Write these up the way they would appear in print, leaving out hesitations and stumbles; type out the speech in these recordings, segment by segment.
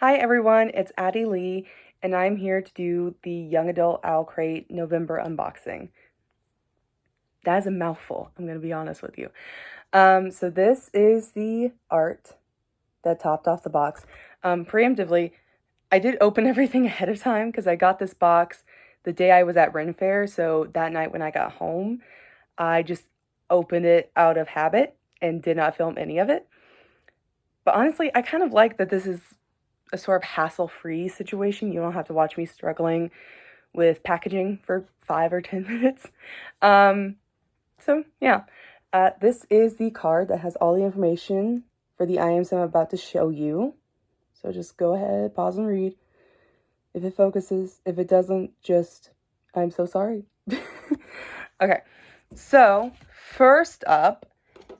Hi everyone, it's Addie Lee, and I'm here to do the Young Adult Owlcrate November unboxing. That is a mouthful, I'm going to be honest with you. So this is the art that topped off the box. Preemptively, I did open everything ahead of time because I got this box the day I was at Ren Fair, so that night when I got home, I just opened it out of habit and did not film any of it. But honestly, I kind of like that this is a sort of hassle-free situation. You don't have to watch me struggling with packaging for 5 or 10 minutes. So yeah, this is the card that has all the information for the items I'm about to show you. So just go ahead, pause and read. If it focuses, if it doesn't, just, I'm so sorry. Okay, so first up,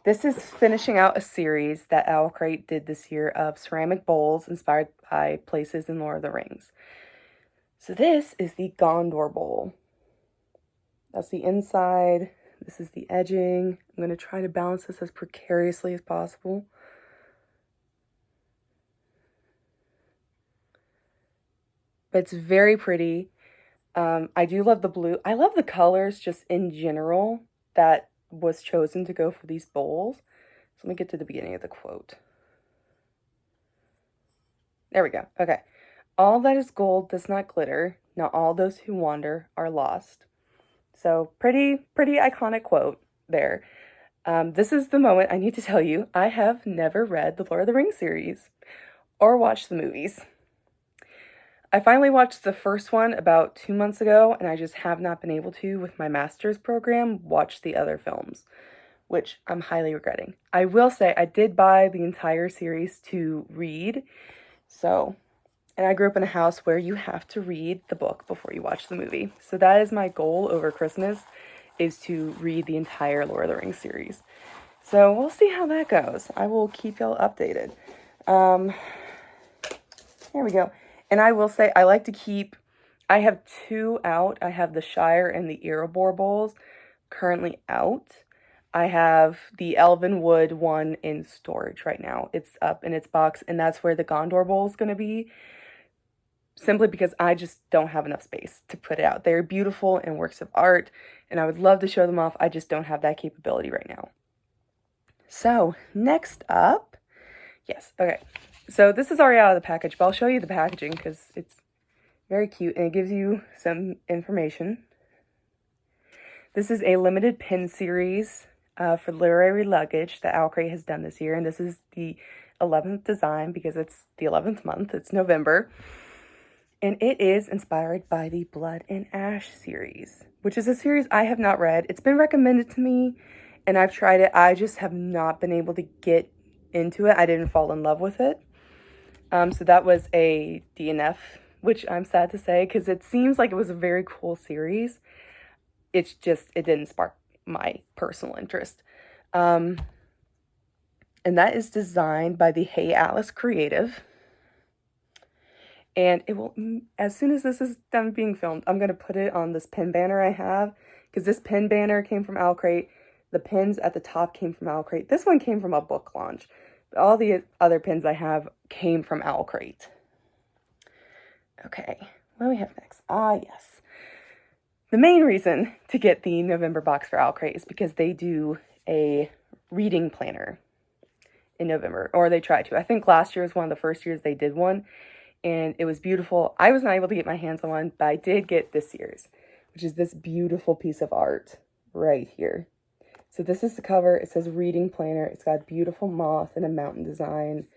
this is finishing out a series that Owlcrate did this year of ceramic bowls inspired by places in Lord of the Rings. So this is the Gondor Bowl. That's the inside. This is the edging. I'm going to try to balance this as precariously as possible. But it's very pretty. I do love the blue. I love the colors just in general that was chosen to go for these bowls. So let me get to the beginning of the quote. There we go. Okay. All that is gold does not glitter. Not all those who wander are lost. So pretty iconic quote there. This is the moment I need to tell you, I have never read the Lord of the Rings series or watched the movies. I finally watched the first one about 2 months ago, and I just have not been able to, with my master's program, watch the other films, which I'm highly regretting. I will say I did buy the entire series to read, and I grew up in a house where you have to read the book before you watch the movie. So that is my goal over Christmas, is to read the entire Lord of the Rings series. So we'll see how that goes. I will keep y'all updated. There we go. And I will say, I like to keep, I have 2 out. I have the Shire and the Erebor bowls currently out. I have the Elvenwood one in storage right now. It's up in its box, and that's where the Gondor Bowl is going to be. Simply because I just don't have enough space to put it out. They're beautiful and works of art, and I would love to show them off. I just don't have that capability right now. So, next up, yes, okay. So this is already out of the package, but I'll show you the packaging because it's very cute and it gives you some information. This is a limited pin series for literary luggage that Owlcrate has done this year, and this is the 11th design because it's the 11th month, it's November. And it is inspired by the Blood and Ash series, which is a series I have not read. It's been recommended to me, and I've tried it. I just have not been able to get into it. I didn't fall in love with it. So that was a DNF, which I'm sad to say, because it seems like it was a very cool series. It's just, it didn't spark my personal interest. And that is designed by the Hey Alice Creative. And it will, as soon as this is done being filmed, I'm going to put it on this pin banner I have, because this pin banner came from Owlcrate. The pins at the top came from Owlcrate. This one came from a book launch. But all the other pins I have came from Owlcrate. Okay, what do we have next? Yes. The main reason to get the November box for Owlcrate is because they do a reading planner in November, or they try to. I think last year was one of the first years they did one, and it was beautiful. I was not able to get my hands on one, but I did get this year's, which is this beautiful piece of art right here. So this is the cover. It says reading planner. It's got a beautiful moth and a mountain design.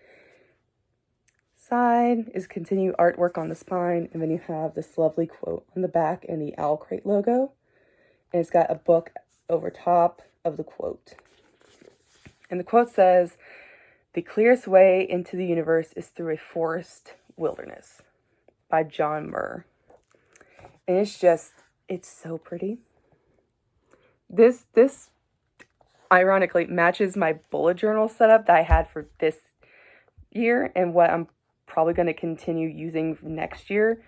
Side is continued artwork on the spine, and then you have this lovely quote on the back and the Owlcrate logo. And it's got a book over top of the quote. And the quote says, "The clearest way into the universe is through a forest wilderness," by John Muir. And it's so pretty. This ironically matches my bullet journal setup that I had for this year and what I'm probably going to continue using next year.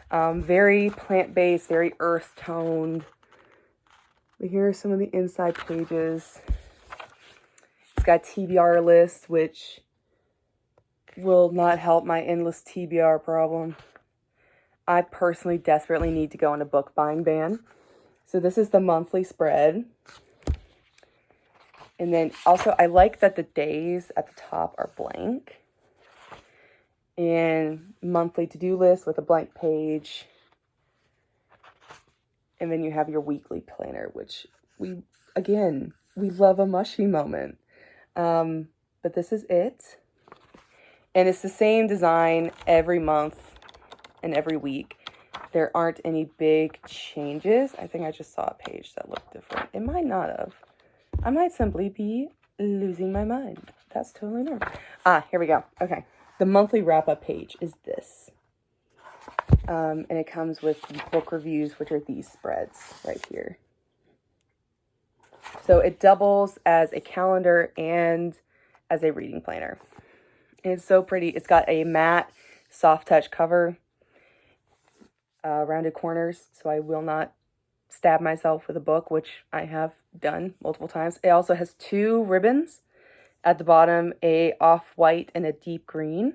Very plant-based, very earth-toned. But here are some of the inside pages. It's got TBR list, which will not help my endless TBR problem. I personally desperately need to go on a book buying ban. So this is the monthly spread. And then also I like that the days at the top are blank. And monthly to-do list with a blank page. And then you have your weekly planner, which we love a mushy moment. But this is it. And it's the same design every month and every week. There aren't any big changes. I think I just saw a page that looked different. It might not have. I might simply be losing my mind. That's totally normal. Here we go. Okay. The monthly wrap-up page is this. And it comes with book reviews, which are these spreads right here. So it doubles as a calendar and as a reading planner. And it's so pretty. It's got a matte, soft touch cover, rounded corners, so I will not stab myself with a book, which I have done multiple times. It also has 2 ribbons at the bottom, a off-white and a deep green.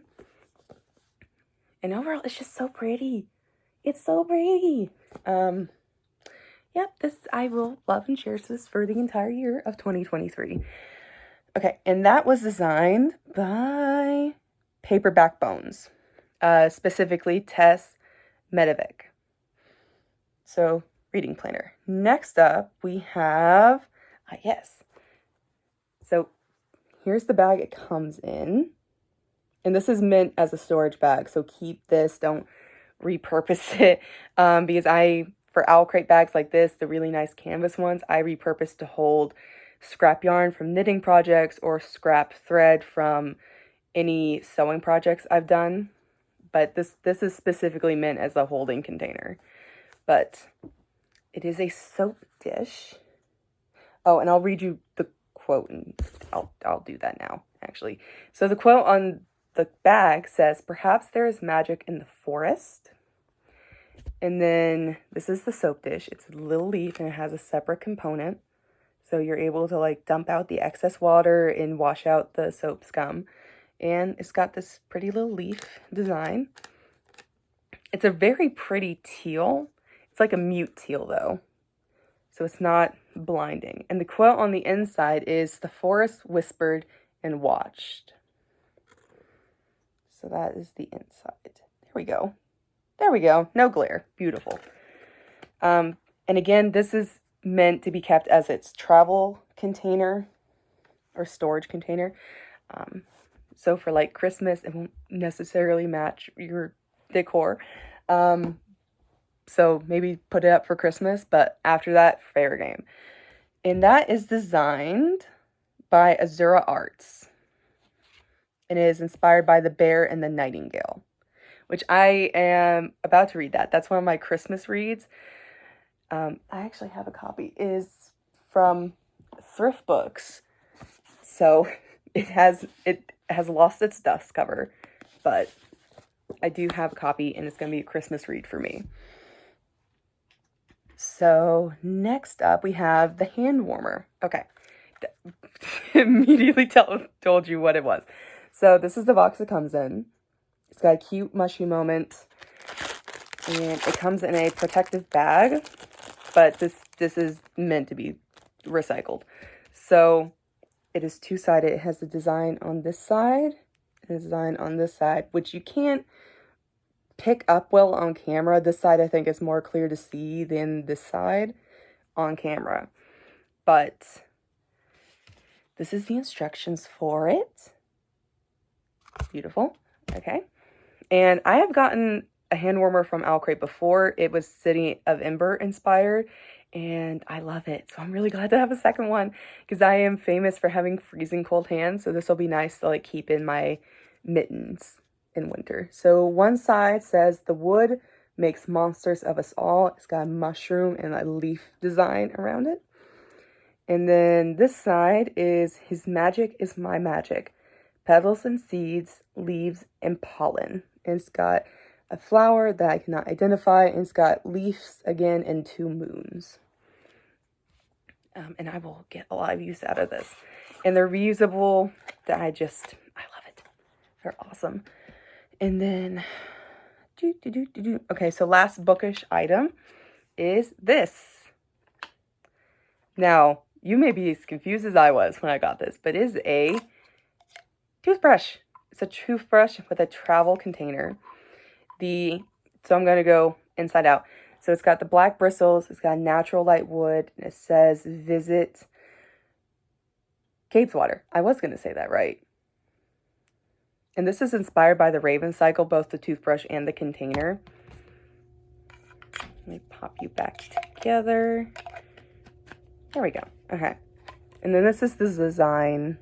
And overall, it's just so pretty. It's so pretty. Yep, this I will love and cherish this for the entire year of 2023. Okay, and that was designed by Paperback Bones, specifically Tess Medovic. So, reading planner. Next up, we have, yes. So, here's the bag it comes in. And this is meant as a storage bag, so keep this, don't repurpose it. Because for Owlcrate bags like this, the really nice canvas ones, I repurpose to hold scrap yarn from knitting projects or scrap thread from any sewing projects I've done. But this is specifically meant as a holding container. But it is a soap dish. Oh, and I'll read you the quote, and I'll do that now, actually. So the quote on the bag says, "Perhaps there is magic in the forest." And then this is the soap dish. It's a little leaf and it has a separate component. So you're able to like dump out the excess water and wash out the soap scum. And it's got this pretty little leaf design. It's a very pretty teal. It's like a mute teal though. So it's not blinding. And the quote on the inside is, "The forest whispered and watched." So that is the inside. There we go. There we go. No glare. Beautiful. And again, this is meant to be kept as its travel container or storage container. So for like Christmas, it won't necessarily match your decor. So maybe put it up for Christmas, but after that, fair game. And that is designed by Azura Arts. And it is inspired by the bear and the nightingale, which I am about to read that. That's one of my Christmas reads. I actually have a copy. It is from Thrift Books. So it has lost its dust cover, but I do have a copy and it's going to be a Christmas read for me. So next up we have the hand warmer. Okay. Immediately told you what it was. So this is the box it comes in. It's got a cute mushy moment. And it comes in a protective bag. But this is meant to be recycled. So it is 2-sided. It has a design on this side and a design on this side, which you can't pick up well on camera. This side I think is more clear to see than this side on camera. But this is the instructions for it. Beautiful. Okay. And I have gotten a hand warmer from Owlcrate before. It was City of Ember inspired, and I love it. So I'm really glad to have a second one because I am famous for having freezing cold hands. So this will be nice to like keep in my mittens in winter. So one side says, "The wood makes monsters of us all." It's got a mushroom and a leaf design around it. And then this side is, "His magic is my magic. Petals and seeds, leaves and pollen." And it's got a flower that I cannot identify. And it's got leaves again and 2 moons. And I will get a lot of use out of this. And they're reusable. I love it. They're awesome. And then, okay, so last bookish item is this. Now, you may be as confused as I was when I got this, but it is a toothbrush. It's a toothbrush with a travel container. So I'm going to go inside out. So it's got the black bristles, it's got natural light wood, and it says visit Capeswater. I was going to say that right. And this is inspired by the Raven Cycle, both the toothbrush and the container. Let me pop you back together. There we go. Okay. And then this is the design.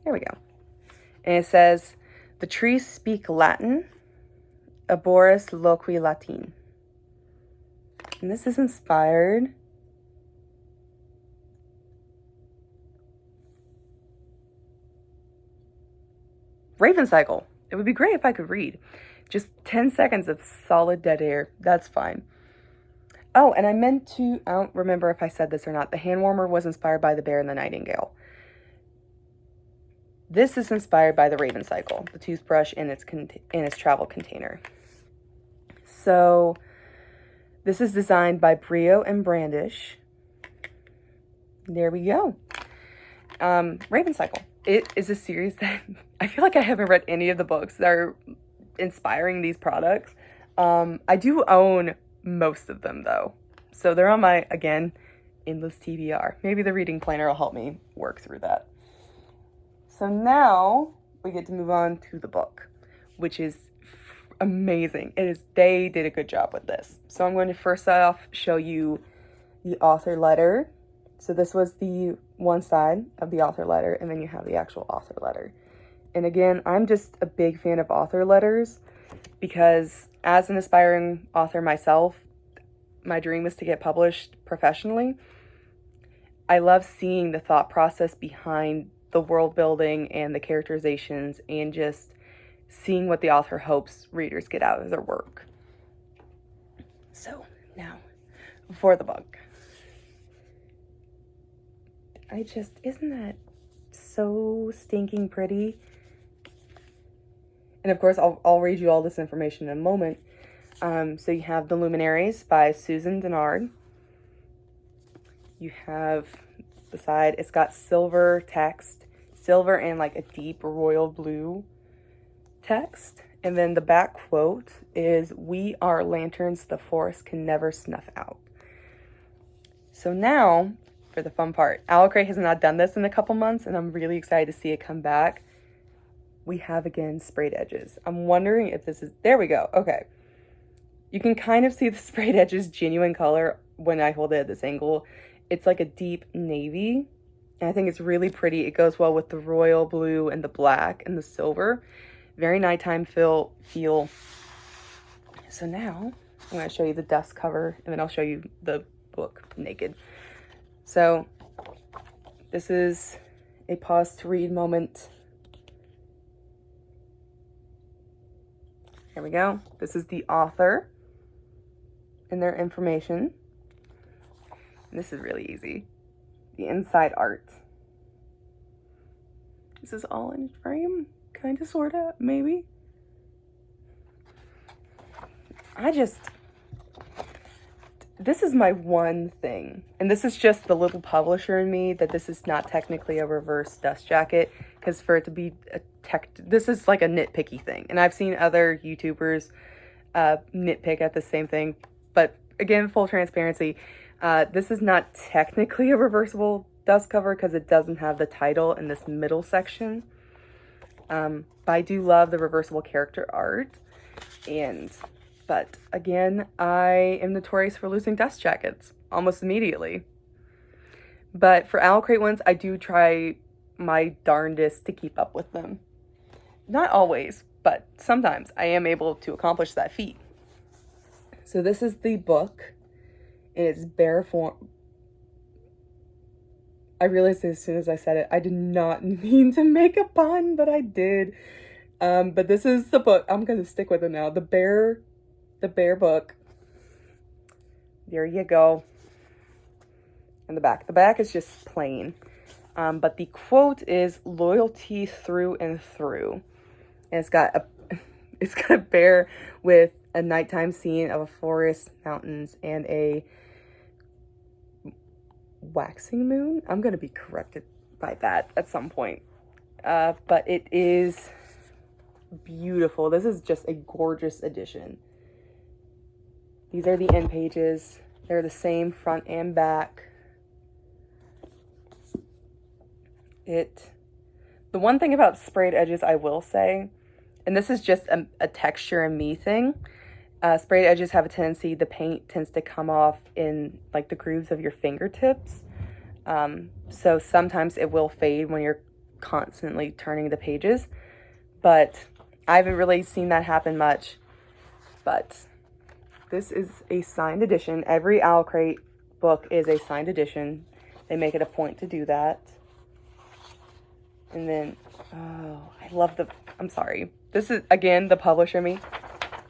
There we go. And it says, the trees speak Latin, arboris loqui Latin. And this is inspired Raven Cycle. It would be great if I could read. Just 10 seconds of solid dead air. That's fine. Oh, and I meant to, I don't remember if I said this or not. The hand warmer was inspired by the bear and the nightingale. This is inspired by the Raven Cycle, the toothbrush in its travel container. So this is designed by Brio and Brandish. There we go. Raven Cycle. It is a series that I feel like I haven't read any of the books that are inspiring these products. I do own most of them though. So they're on my, again, endless TBR. Maybe the reading planner will help me work through that. So now we get to move on to the book, which is amazing. They did a good job with this. So I'm going to first off show you the author letter. So this was the one side of the author letter, and then you have the actual author letter. And again, I'm just a big fan of author letters because as an aspiring author myself, my dream is to get published professionally. I love seeing the thought process behind the world building and the characterizations and just seeing what the author hopes readers get out of their work. So now for the book. Isn't that so stinking pretty? And of course, I'll read you all this information in a moment. So you have The Luminaries by Susan Dennard. You have the side, it's got silver text, silver and like a deep royal blue text. And then the back quote is, "We are lanterns the forest can never snuff out." So now, for the fun part, Owlcrate has not done this in a couple months, and I'm really excited to see it come back. We have, again, sprayed edges. I'm wondering if this is, there we go, okay. You can kind of see the sprayed edges genuine color when I hold it at this angle. It's like a deep navy, and I think it's really pretty. It goes well with the royal blue and the black and the silver. Very nighttime feel. So now, I'm going to show you the dust cover, and then I'll show you the book naked. So, this is a pause to read moment. Here we go. This is the author and their information. And this is really easy. The inside art. This is all in frame, kind of, sort of, maybe. This is my one thing, and this is just the little publisher in me, that this is not technically a reverse dust jacket, because for it to be this is like a nitpicky thing, and I've seen other YouTubers nitpick at the same thing, but again, full transparency, this is not technically a reversible dust cover because it doesn't have the title in this middle section, but I do love the reversible character art, but again, I am notorious for losing dust jackets almost immediately. But for Owlcrate ones, I do try my darndest to keep up with them. Not always, but sometimes I am able to accomplish that feat. So this is the book. It is bare form. I realized as soon as I said it, I did not mean to make a pun, but I did. But this is the book. I'm going to stick with it now. The Bear book. There you go. And the back. The back is just plain. But the quote is loyalty through and through. And it's got a bear with a nighttime scene of a forest, mountains, and a waxing moon. I'm going to be corrected by that at some point. But it is beautiful. This is just a gorgeous edition. These are the end pages. They're the same front and back. The one thing about sprayed edges I will say, and this is just a texture and me thing, sprayed edges have a tendency, the paint tends to come off in like the grooves of your fingertips. So sometimes it will fade when you're constantly turning the pages, but I haven't really seen that happen much. But this is a signed edition. Every Owlcrate book is a signed edition. They make it a point to do that. And then, oh, I love I'm sorry. This is, again, the publisher me.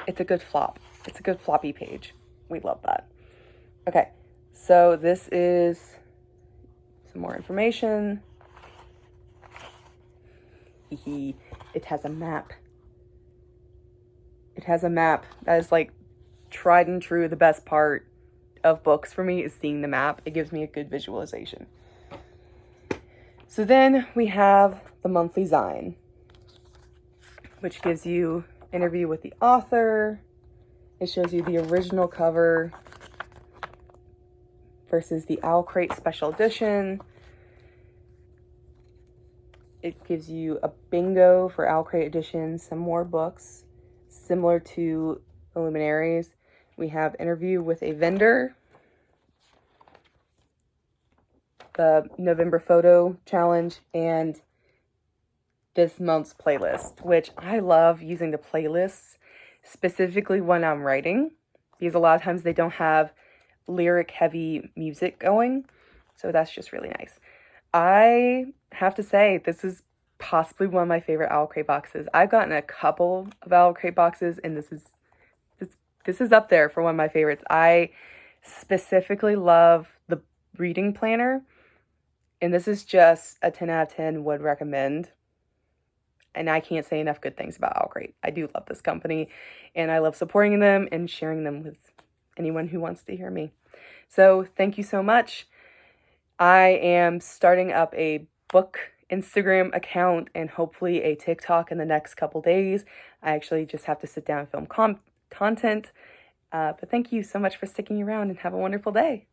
It's a good flop. It's a good floppy page. We love that. Okay, so this is some more information. It has a map. It has a map. That is like tried and true. The best part of books for me is seeing the map. It gives me a good visualization. So then we have the monthly Zine, which gives you interview with the author. It shows you the original cover versus the Owlcrate special edition. It gives you a bingo for Owlcrate edition, some more books similar to the Luminaries. We have interview with a vendor, the November photo challenge, and this month's playlist, which I love using the playlists specifically when I'm writing, because a lot of times they don't have lyric heavy music going. So that's just really nice. I have to say, this is possibly one of my favorite Owlcrate boxes. I've gotten a couple of Owlcrate boxes, and this is up there for one of my favorites. I specifically love the reading planner, and this is just a 10 out of 10 would recommend. And I can't say enough good things about Owlcrate. I do love this company, and I love supporting them and sharing them with anyone who wants to hear me. So thank you so much. I am starting up a book Instagram account and hopefully a TikTok in the next couple days. I actually just have to sit down and film content. But thank you so much for sticking around, and have a wonderful day.